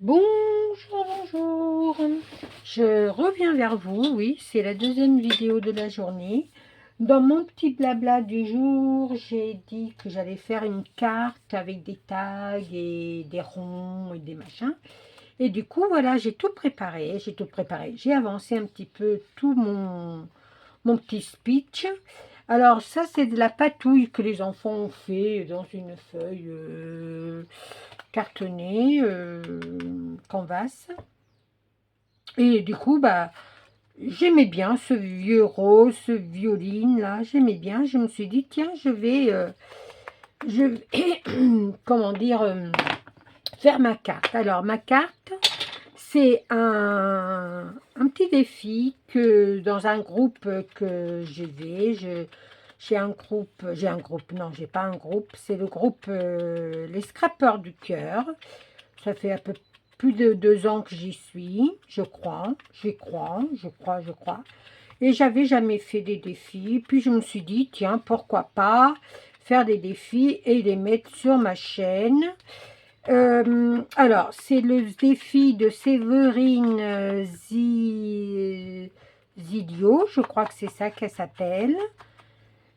Bonjour, bonjour. Je reviens vers vous, oui, c'est la deuxième vidéo de la journée. Dans mon petit blabla du jour, j'ai dit que j'allais faire une carte avec des tags et des ronds et des machins. Et du coup, voilà, j'ai tout préparé. J'ai avancé un petit peu tout mon petit speech. Alors ça, c'est de la patouille que les enfants ont fait dans une feuille cartonnée, canvas. Et du coup, bah, j'aimais bien ce vieux rose, ce violine là, j'aimais bien. Je me suis dit, tiens, je vais, comment dire, faire ma carte. Alors, ma carte, c'est un petit défi que dans un groupe que j'ai un groupe, non, j'ai pas un groupe, c'est le groupe Les Scrappeurs du Cœur. Ça fait un peu plus de 2 ans que j'y suis, je crois. Et j'avais jamais fait des défis. Puis je me suis dit, tiens, pourquoi pas faire des défis et les mettre sur ma chaîne. Alors, c'est le défi de Séverine Zidio, je crois que c'est ça qu'elle s'appelle.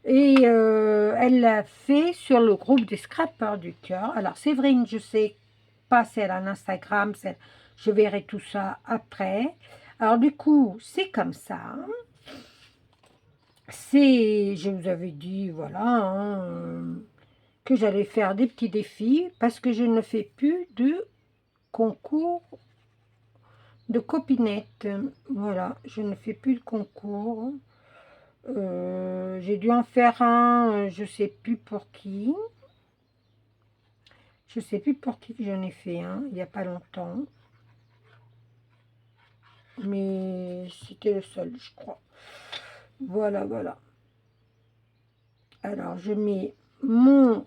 Et elle l'a fait sur le groupe des Scrappers du Cœur. Alors, Séverine, je sais pas si elle a un Instagram, je verrai tout ça après. Alors, du coup, c'est comme ça. Je vous avais dit, voilà, hein, que j'allais faire des petits défis parce que je ne fais plus de concours de copinette. Voilà, je ne fais plus de concours. J'ai dû en faire un, je sais plus pour qui. Je sais plus pour qui que j'en ai fait un, il n'y a pas longtemps. Mais c'était le seul, je crois. Voilà, voilà. Alors, je mets mon...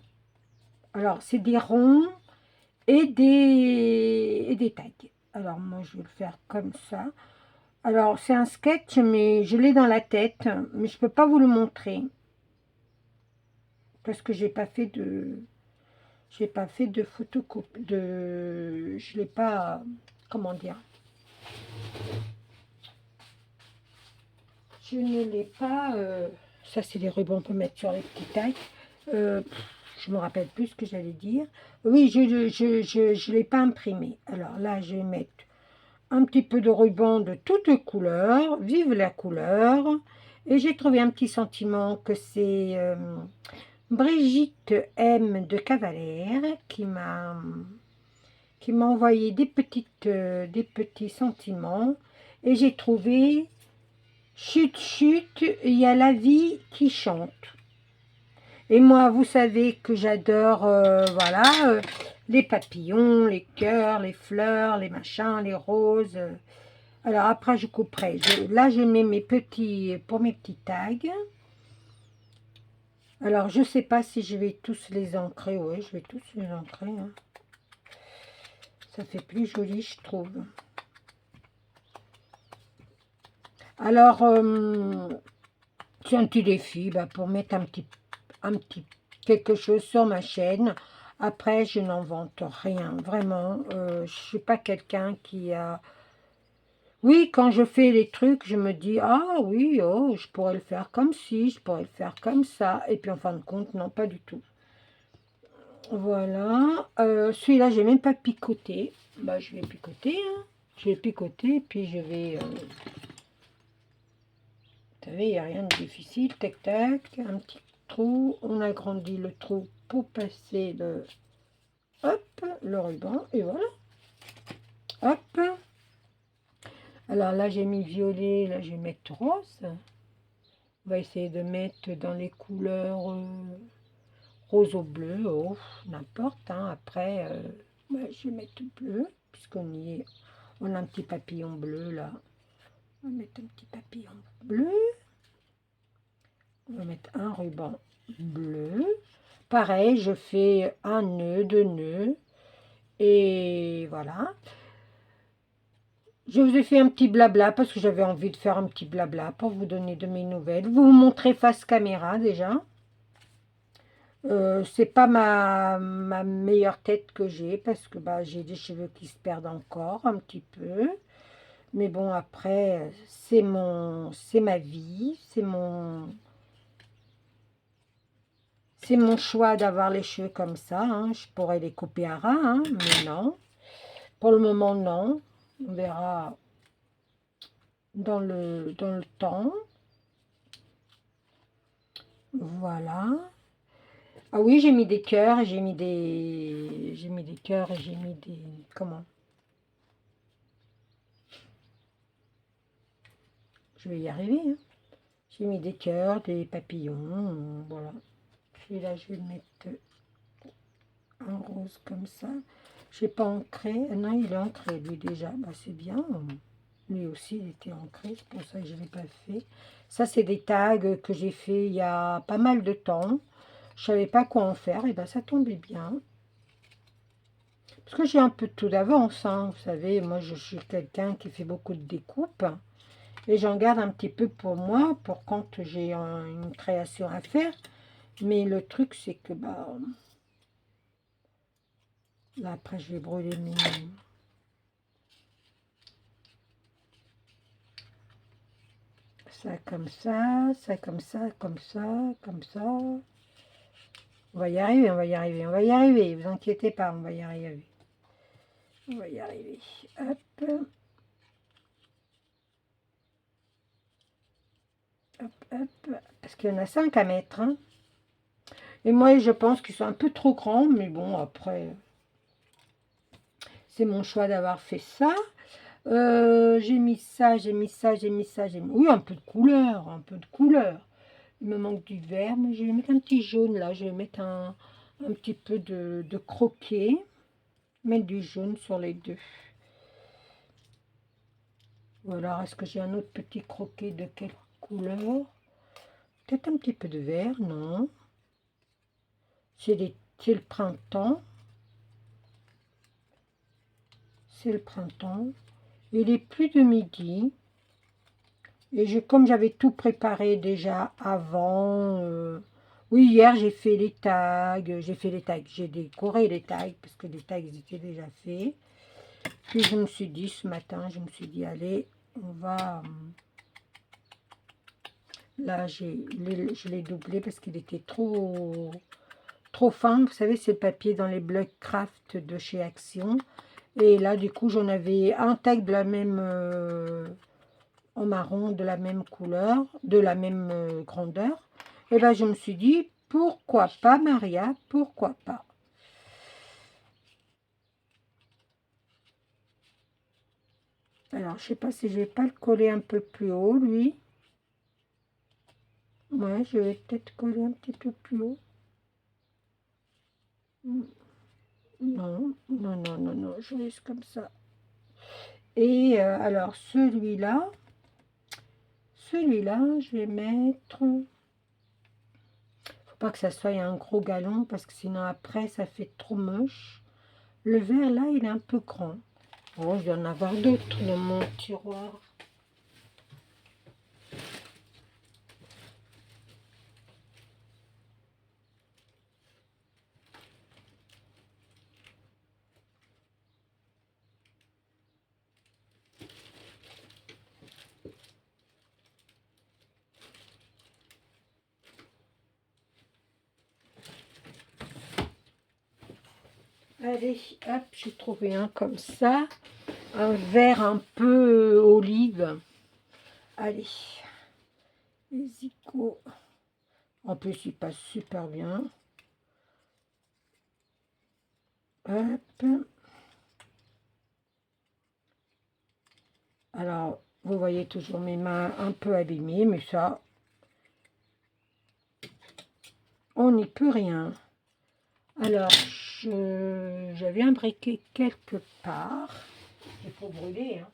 Alors, c'est des ronds et des tags. Alors, moi, je vais le faire comme ça. Alors, c'est un sketch, mais je l'ai dans la tête. Mais je ne peux pas vous le montrer. Parce que j'ai pas fait de photocopie. Je l'ai pas... Comment dire? Je ne l'ai pas... ça, c'est des rubans pour mettre sur les petits tags. Je me rappelle plus ce que j'allais dire. Oui, je l'ai pas imprimé. Alors là, je vais mettre un petit peu de ruban de toutes couleurs. Vive la couleur. Et j'ai trouvé un petit sentiment que c'est Brigitte M de Cavalère qui m'a envoyé des petits sentiments. Et j'ai trouvé chut chut, il y a la vie qui chante. Et moi, vous savez que j'adore, voilà, les papillons, les cœurs, les fleurs, les machins, les roses. Alors après, je couperai. Là, je mets pour mes petits tags. Alors, je ne sais pas si je vais tous les ancrer. Oui, je vais tous les ancrer, hein. Ça fait plus joli, je trouve. Alors, c'est un petit défi pour mettre un petit quelque chose sur ma chaîne. Après, je n'invente rien, vraiment. Je ne suis pas quelqu'un qui a... Oui, quand je fais les trucs, je me dis, ah oui, oh, je pourrais le faire comme ci, je pourrais le faire comme ça. Et puis, en fin de compte, non, pas du tout. Voilà. Celui-là, j'ai même pas picoté. Bah, je vais picoter, hein. Je vais picoter, puis je vais... vous savez, il n'y a rien de difficile. Tac, tac, un petit trou. On agrandit le trou pour passer le ruban. Et voilà. Hop. Alors là, j'ai mis violet. Là, je vais mettre rose. On va essayer de mettre dans les couleurs rose au bleu. Oh, n'importe, hein. Après, je vais mettre bleu. Puisqu'on y est. On a un petit papillon bleu, là. On va mettre un petit papillon bleu. On va mettre un ruban bleu. Pareil, je fais un nœud, 2 nœuds. Et voilà. Je vous ai fait un petit blabla parce que j'avais envie de faire un petit blabla pour vous donner de mes nouvelles. Vous vous montrez face caméra déjà. C'est pas ma meilleure tête que j'ai parce que bah, j'ai des cheveux qui se perdent encore un petit peu. Mais bon, après, c'est ma vie, c'est mon choix d'avoir les cheveux comme ça, hein. Je pourrais les couper à ras, hein, mais non. Pour le moment, non. On verra dans le temps. Voilà. Ah oui, j'ai mis des cœurs, et j'ai mis des cœurs et j'ai mis des, comment? Je vais y arriver, hein. J'ai mis des cœurs, des papillons, voilà. Et là, je vais le mettre en rose comme ça. Je n'ai pas ancré. Ah non, il est ancré, lui, déjà. Bah, c'est bien. Lui aussi, il était ancré. C'est pour ça que je ne l'ai pas fait. Ça, c'est des tags que j'ai fait il y a pas mal de temps. Je savais pas quoi en faire. Et ben, ça tombait bien. Parce que j'ai un peu de tout d'avance, hein. Vous savez, moi, je suis quelqu'un qui fait beaucoup de découpes. Et j'en garde un petit peu pour moi, pour quand j'ai une création à faire. Mais le truc, c'est que bah, là, après, je vais brûler mes... Ça comme ça, ça comme ça, comme ça, comme ça. On va y arriver, on va y arriver, on va y arriver. Vous inquiétez pas, on va y arriver. On va y arriver. Hop, hop, hop. Parce qu'il y en a 5 à mettre, hein. Et moi, je pense qu'ils sont un peu trop grands, mais bon, après, c'est mon choix d'avoir fait ça. J'ai mis ça, j'ai mis ça, j'ai mis ça, j'ai mis... Oui, un peu de couleur, un peu de couleur. Il me manque du vert, mais je vais mettre un petit jaune là. Je vais mettre un petit peu de croquet. Mettre du jaune sur les deux. Voilà, est-ce que j'ai un autre petit croquet de quelle couleur? Peut-être un petit peu de vert, non. C'est le printemps. C'est le printemps. Il est plus de midi. Et comme j'avais tout préparé déjà avant, oui, hier j'ai fait les tags, j'ai décoré les tags parce que les tags étaient déjà faits. Puis je me suis dit ce matin, je me suis dit allez, on va, là je l'ai doublé parce qu'il était trop fin. Vous savez, c'est le papier dans les blocs craft de chez Action. Et là du coup j'en avais un tag de la même en marron, de la même couleur, de la même grandeur. Et ben je me suis dit, pourquoi pas Maria, pourquoi pas. Alors, je sais pas si je vais pas le coller un peu plus haut, lui. Ouais, je vais peut-être coller un petit peu plus haut. Non, non, non, non, non, je laisse comme ça. Et alors, celui-là, je vais mettre... Faut pas que ça soit un gros galon, parce que sinon après, ça fait trop moche. Le vert, là, il est un peu grand. Oh, je dois en avoir d'autres dans mon tiroir. Allez, hop, j'ai trouvé un comme ça. Un vert un peu olive. Allez, les icots. En plus, il passe super bien. Hop. Alors, vous voyez toujours mes mains un peu abîmées, mais ça, on n'y peut rien. Alors, j'avais un briquet quelque part. Il faut brûler, hein.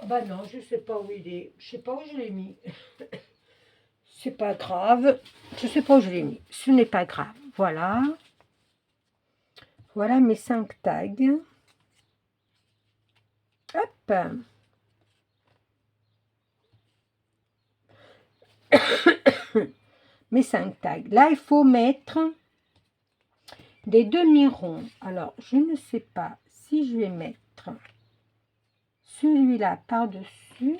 Ah bah non, je sais pas où il est. Je sais pas où je l'ai mis. C'est pas grave. Je sais pas où je l'ai mis. Ce n'est pas grave. Voilà. Voilà mes 5 tags. Hop. Mes 5 tags. Là, il faut mettre des demi-ronds. Alors, je ne sais pas si je vais mettre celui-là par-dessus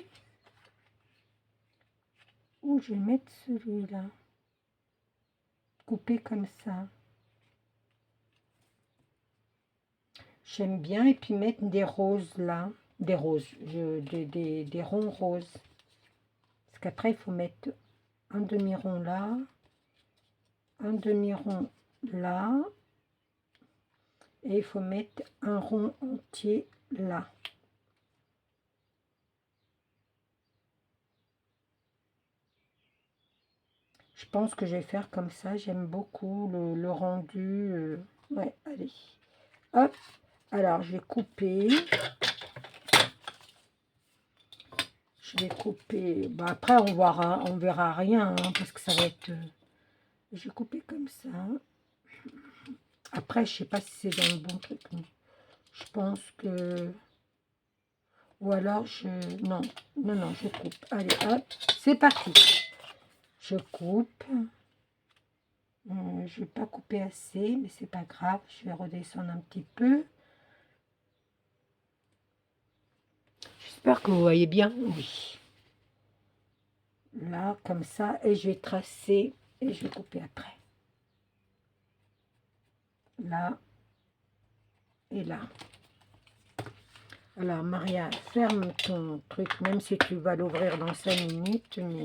ou je vais mettre celui-là. Coupé comme ça. J'aime bien, et puis mettre des roses là. Des roses, des ronds roses. Parce qu'après, il faut mettre un demi-rond là, un demi-rond là, et il faut mettre un rond entier là. Je pense que je vais faire comme ça. J'aime beaucoup le rendu. Ouais, allez. Hop. Alors, je vais couper. Je vais couper. Bah, après, on verra rien, hein, parce que ça va être... je vais couper comme ça. Après, je sais pas si c'est dans le bon truc. Mais je pense que... Ou alors, non, non, non, je coupe. Allez, hop. C'est parti. Je coupe. Je ne vais pas couper assez, mais c'est pas grave. Je vais redescendre un petit peu. J'espère que vous voyez bien. Oui. Là, comme ça. Et je vais tracer et je vais couper après. Là et là. Alors, Maria, ferme ton truc, même si tu vas l'ouvrir dans 5 minutes, mais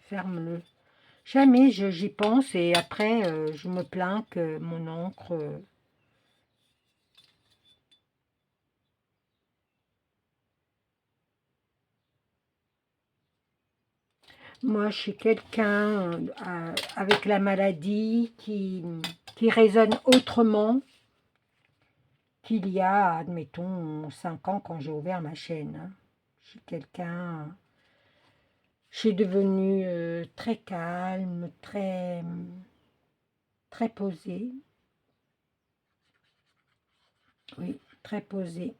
ferme-le. Jamais j'y pense et après, je me plains que mon encre... Moi, je suis quelqu'un avec la maladie qui raisonne autrement qu'il y a, admettons, 5 ans quand j'ai ouvert ma chaîne. Hein. Je suis quelqu'un... Je suis devenue très calme, très posée. Oui, très posée.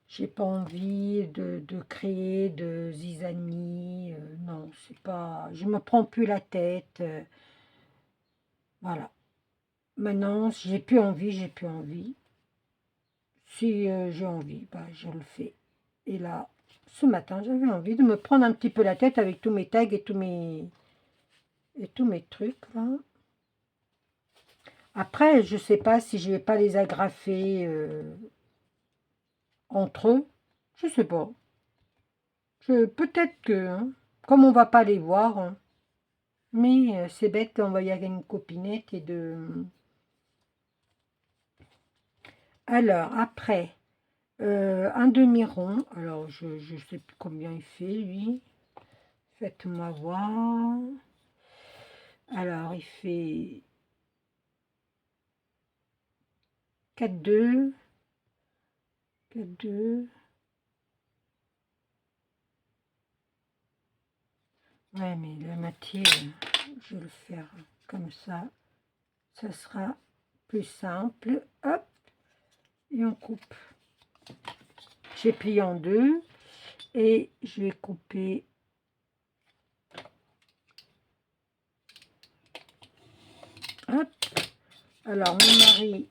J'ai pas envie de créer de zizanie. Non, c'est pas... Je me prends plus la tête. Voilà. Maintenant, si j'ai plus envie, j'ai plus envie. Si j'ai envie, bah, je le fais. Et là, ce matin, j'avais envie de me prendre un petit peu la tête avec tous mes tags et tous mes trucs. Là. Après, je sais pas si je vais pas les agrafer entre eux. Je sais pas. Peut-être que, hein, comme on va pas les voir, hein, mais c'est bête d'envoyer à une copinette et de... Alors, après, un demi-rond. Alors, je ne sais plus combien il fait, lui. Faites-moi voir. Alors, il fait 4,2. 4,2. Ouais, mais la matière, je vais le faire comme ça. Ça sera plus simple. Hop, et on coupe. J'ai plié en deux et je vais couper. Hop. Alors, mon mari,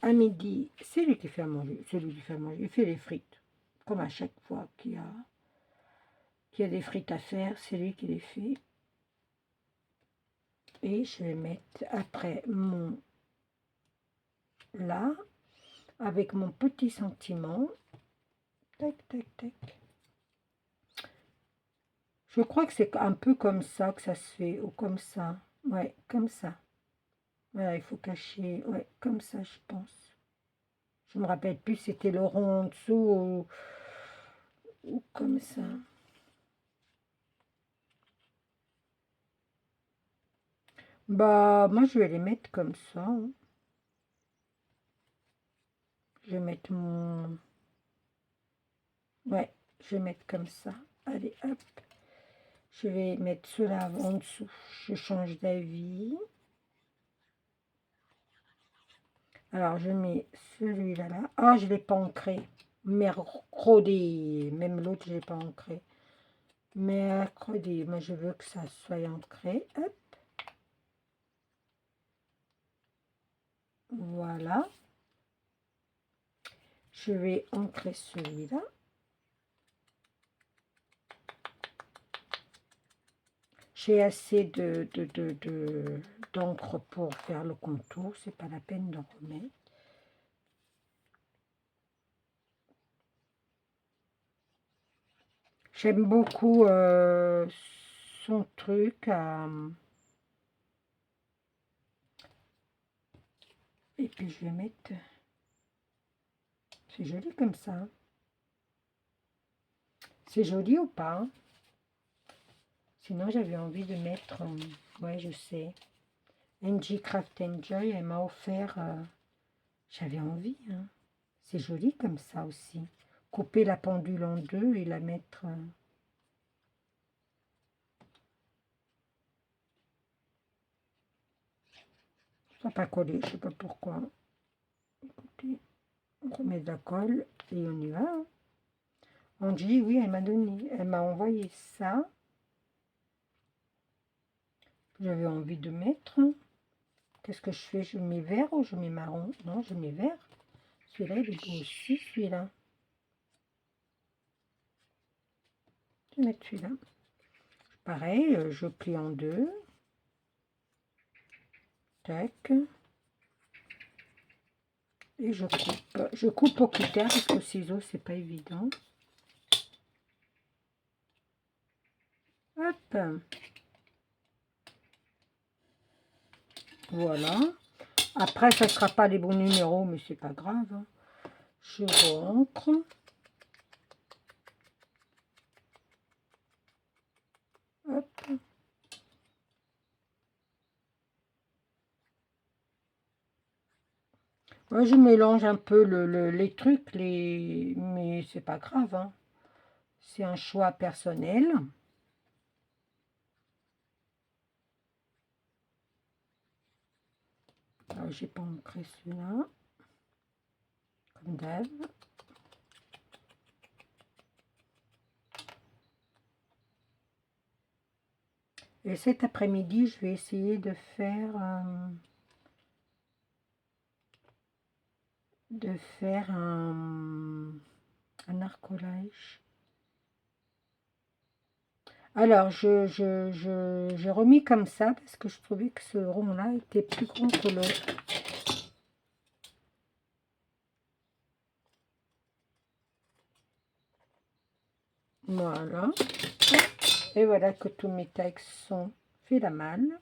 à midi, c'est lui qui fait à manger. C'est lui qui fait à manger. Il fait les frites. Comme à chaque fois qu'il y a des frites à faire, c'est lui qui les fait. Et je vais mettre après mon là, avec mon petit sentiment. Tac, tac, tac. Je crois que c'est un peu comme ça que ça se fait, ou comme ça. Ouais, comme ça. Voilà, il faut cacher, ouais, comme ça, je pense. Je me rappelle plus, c'était le rond en dessous ou comme ça. Bah, moi, je vais les mettre comme ça. Hein. Je vais mettre mon... Ouais, je vais mettre comme ça. Allez, hop. Je vais mettre cela en dessous. Je change d'avis. Alors, je mets celui-là là. Ah, je ne l'ai pas ancré. Mercredi. Même l'autre, je ne l'ai pas ancré. Mercredi. Moi, je veux que ça soit ancré. Hop. Voilà. Je vais ancrer celui-là. J'ai assez d'encre pour faire le contour. C'est pas la peine d'en remettre. J'aime beaucoup son truc. Et puis je vais mettre... C'est joli comme ça. C'est joli ou pas? Sinon j'avais envie de mettre... ouais, je sais. NG Craft Enjoy, elle m'a offert... j'avais envie. Hein. C'est joli comme ça aussi. Couper la pendule en deux et la mettre... ça n'a pas collé, je ne sais pas pourquoi. Écoutez, on remet de la colle et on y va. Hein. Angie, oui, elle m'a donné, elle m'a envoyé ça. J'avais envie de mettre. Qu'est-ce que je fais? Je mets vert ou je mets marron? Non, je mets vert. Celui-là, il est beau aussi, celui-là. Je vais mettre celui-là. Pareil, je plie en deux. Tac. Et je coupe. Je coupe au cutter parce qu'au ciseau, c'est pas évident. Hop. Voilà. Après, ça ne sera pas les bons numéros, mais c'est pas grave. Hein. Je rentre. Hop. Moi, je mélange un peu les trucs, mais c'est pas grave. Hein. C'est un choix personnel. J'ai pas ancré celui-là. Comme d'hab. Et cet après-midi, je vais essayer de faire un arcolage. Alors, j'ai remis comme ça parce que je trouvais que ce rond-là était plus grand que l'autre. Voilà. Et voilà que tous mes tags sont faits la malle.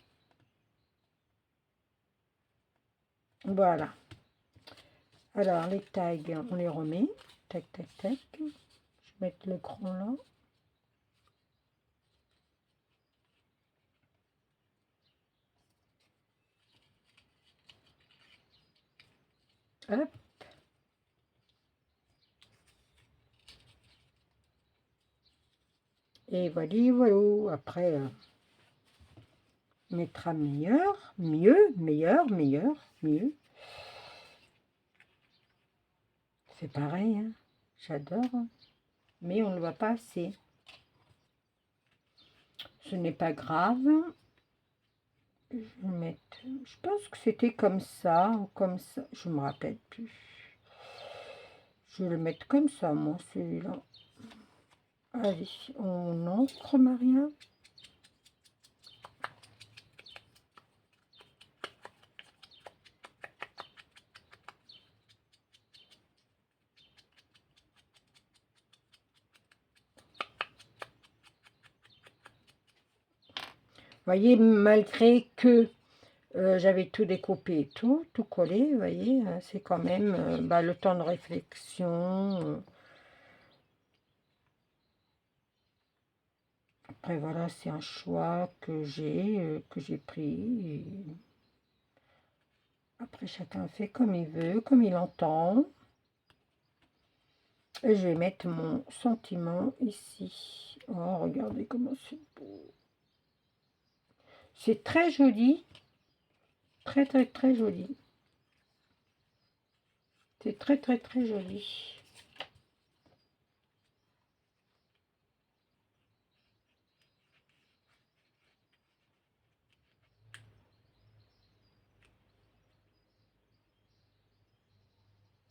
Voilà. Alors, les tags, on les remet. Tac, tac, tac. Je vais mettre le cran là. Hop. Et voilà. Après, mettra meilleur, mieux. C'est pareil, hein. J'adore. Hein. Mais on ne le voit pas assez. Ce n'est pas grave. Je vais mettre... Je pense que c'était comme ça ou comme ça. Je me rappelle plus. Je vais le mettre comme ça, moi, celui-là. Allez, on encre, Maria. Voyez, malgré que j'avais tout découpé et tout collé, vous voyez, c'est quand même le temps de réflexion. Après, voilà, c'est un choix que j'ai pris. Et après, chacun fait comme il veut, comme il entend. Et je vais mettre mon sentiment ici. Oh, regardez comment c'est beau. C'est très joli. Très, très, très joli. C'est très, très, très joli.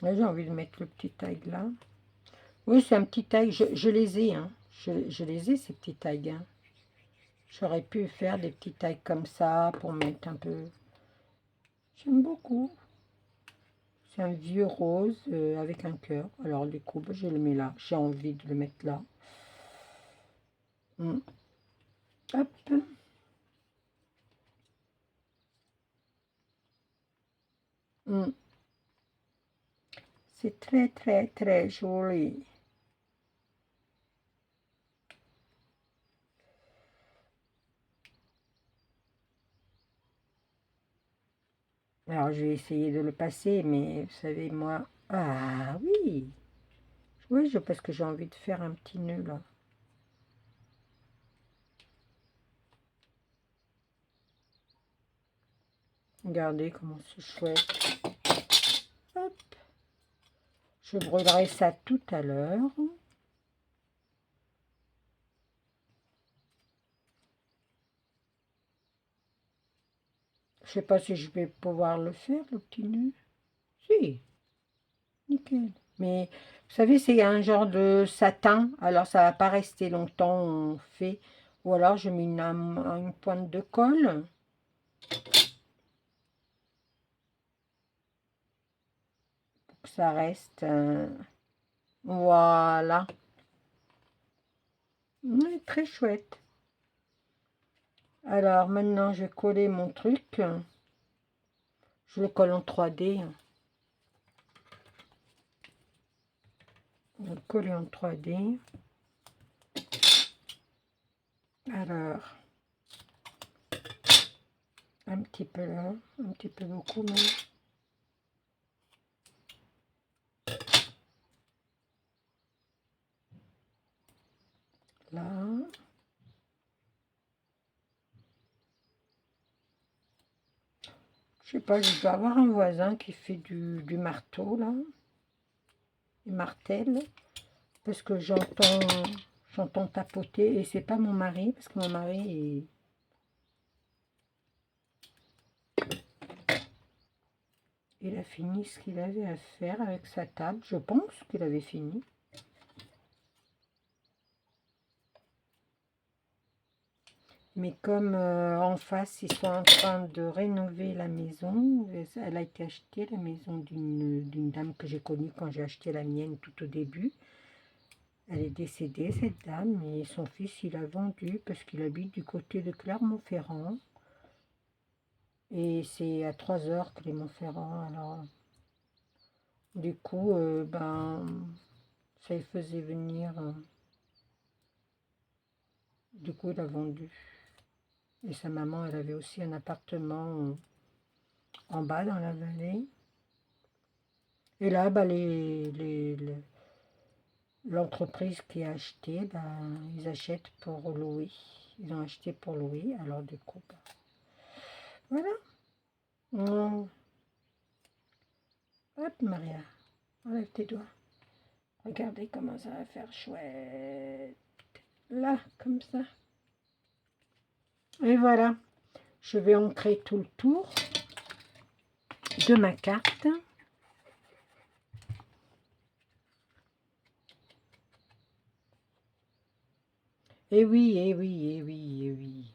Là, j'ai envie de mettre le petit tag là. Oui, c'est un petit tag. Je les ai, hein. Je les ai, ces petits tags. Hein. J'aurais pu faire des petits tags comme ça pour mettre un peu. J'aime beaucoup. C'est un vieux rose avec un cœur. Alors, du coup, je le mets là. J'ai envie de le mettre là. Hop. C'est très, très, très joli. Alors, je vais essayer de le passer, mais vous savez, moi... Ah oui! Oui, parce que j'ai envie de faire un petit nœud, là. Regardez comment c'est chouette. Hop. Je brûlerai ça tout à l'heure. Je sais pas si je vais pouvoir le faire, le petit nœud. Si, nickel. Mais vous savez, c'est un genre de satin, alors ça va pas rester longtemps fait. Ou alors je mets une pointe de colle. Pour que ça reste. Voilà. Très chouette. Alors maintenant, je vais coller mon truc. Je le colle en 3D. Je vais le coller en 3D. Alors, un petit peu là, un petit peu beaucoup même. Là. Je sais pas, je dois avoir un voisin qui fait du marteau là. Il martèle. Parce que j'entends tapoter. Et c'est pas mon mari, parce que mon mari il a fini ce qu'il avait à faire avec sa table. Je pense qu'il avait fini. Mais comme en face, ils sont en train de rénover la maison, elle a été achetée, la maison d'une dame que j'ai connue quand j'ai acheté la mienne tout au début. Elle est décédée, cette dame, et son fils, il a vendu parce qu'il habite du côté de Clermont-Ferrand. Et c'est à 3 heures Clermont-Ferrand, alors du coup, ben, ça lui faisait venir, du coup, il a vendu. Et sa maman, elle avait aussi un appartement en bas dans la vallée. Et là, bah, l'entreprise qui a acheté, ben, ils achètent pour louer. Ils ont acheté pour louer, alors du coup, bah, voilà. Hop, Maria, enlève tes doigts. Regardez comment ça va faire chouette. Là, comme ça. Et voilà. Je vais ancrer tout le tour de ma carte. Et oui, et oui, et oui, et oui.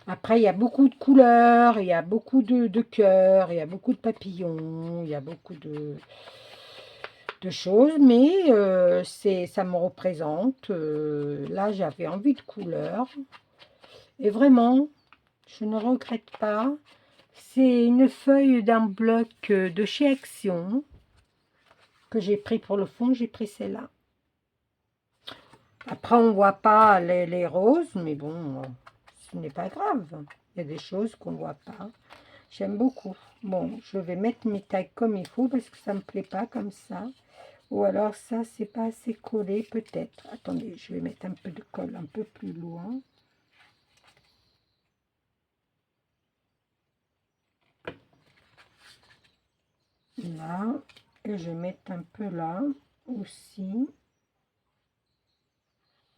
Après, il y a beaucoup de couleurs, il y a beaucoup de cœurs, il y a beaucoup de papillons, il y a beaucoup de choses, mais ça me représente. Là, j'avais envie de couleurs. Et vraiment, je ne regrette pas. C'est une feuille d'un bloc de chez Action que j'ai pris pour le fond, j'ai pris celle-là. Après, on ne voit pas les roses, mais bon, ce n'est pas grave. Il y a des choses qu'on ne voit pas. J'aime beaucoup. Bon, je vais mettre mes tags comme il faut parce que ça me plaît pas comme ça. Ou alors ça, c'est pas assez collé peut-être. Attendez, je vais mettre un peu de colle un peu plus loin. Là, et je vais mettre un peu là aussi.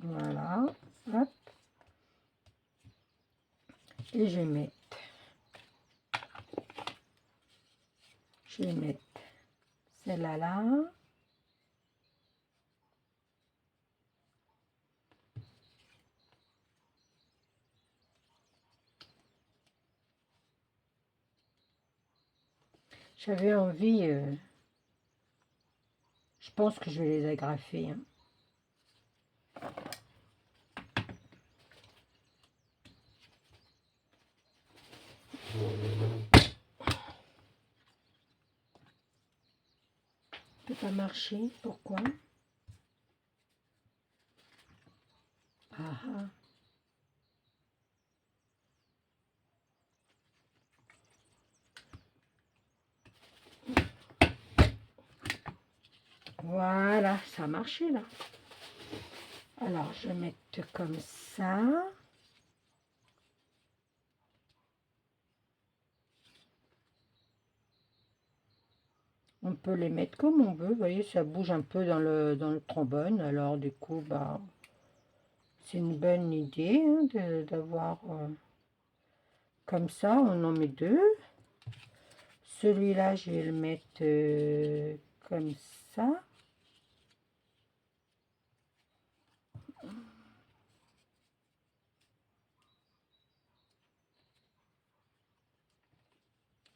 Voilà, hop. Et je vais mettre celle-là là. J'avais envie, je pense que je vais les agrafer, hein. Ça peut pas marcher, pourquoi? Ah ah. Voilà, ça a marché là. Alors, je vais mettre comme ça. On peut les mettre comme on veut. Vous voyez, ça bouge un peu dans le trombone. Alors, du coup, bah, c'est une bonne idée hein, d'avoir comme ça. On en met deux. Celui-là, je vais le mettre comme ça.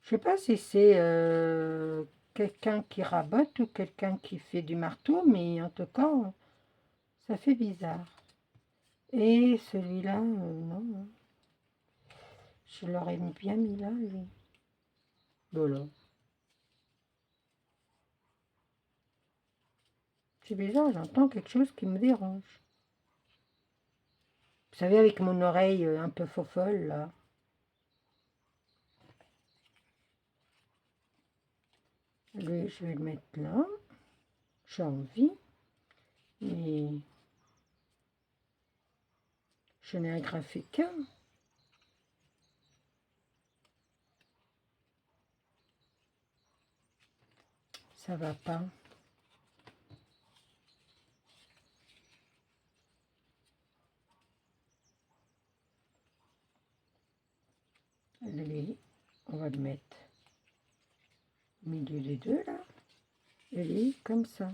Je sais pas si c'est quelqu'un qui rabote ou quelqu'un qui fait du marteau, mais en tout cas, ça fait bizarre. Et celui-là, non, hein. Je l'aurais bien mis là, lui. Voilà. C'est bizarre, j'entends quelque chose qui me dérange. Vous savez, avec mon oreille un peu fofolle, là. Lui, je vais le mettre là. J'ai envie. Mais je n'ai agrafé qu'un. Ça va pas. Lui, on va le mettre au milieu des deux, là. Et lui, comme ça.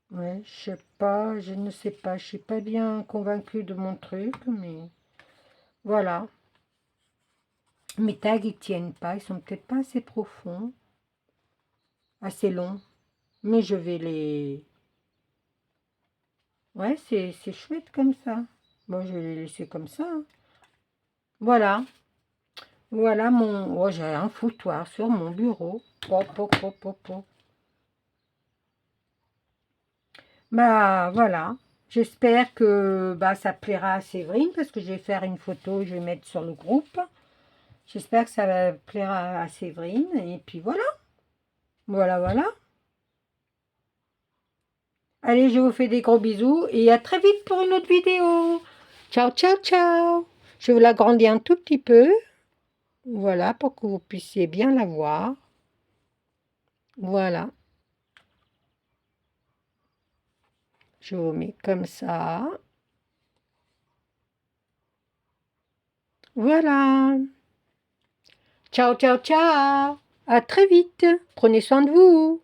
Ouais, je sais pas, je ne sais pas, je suis pas bien convaincue de mon truc, mais voilà. Mes tags, ils tiennent pas, ils sont peut-être pas assez profonds, assez longs, mais je vais les... Ouais, c'est chouette comme ça. Bon, je vais les laisser comme ça, hein. Voilà, voilà mon... Oh, j'ai un foutoir sur mon bureau. Pop, pop, pop, pop, pop. Bah voilà, j'espère que bah, ça plaira à Séverine parce que je vais faire une photo, je vais mettre sur le groupe. J'espère que ça va plaire à Séverine. Et puis voilà. Voilà, voilà. Allez, je vous fais des gros bisous et à très vite pour une autre vidéo. Ciao, ciao, ciao. Je vous l'agrandis un tout petit peu. Voilà, pour que vous puissiez bien la voir. Voilà. Je vous mets comme ça. Voilà. Ciao, ciao, ciao. À très vite. Prenez soin de vous.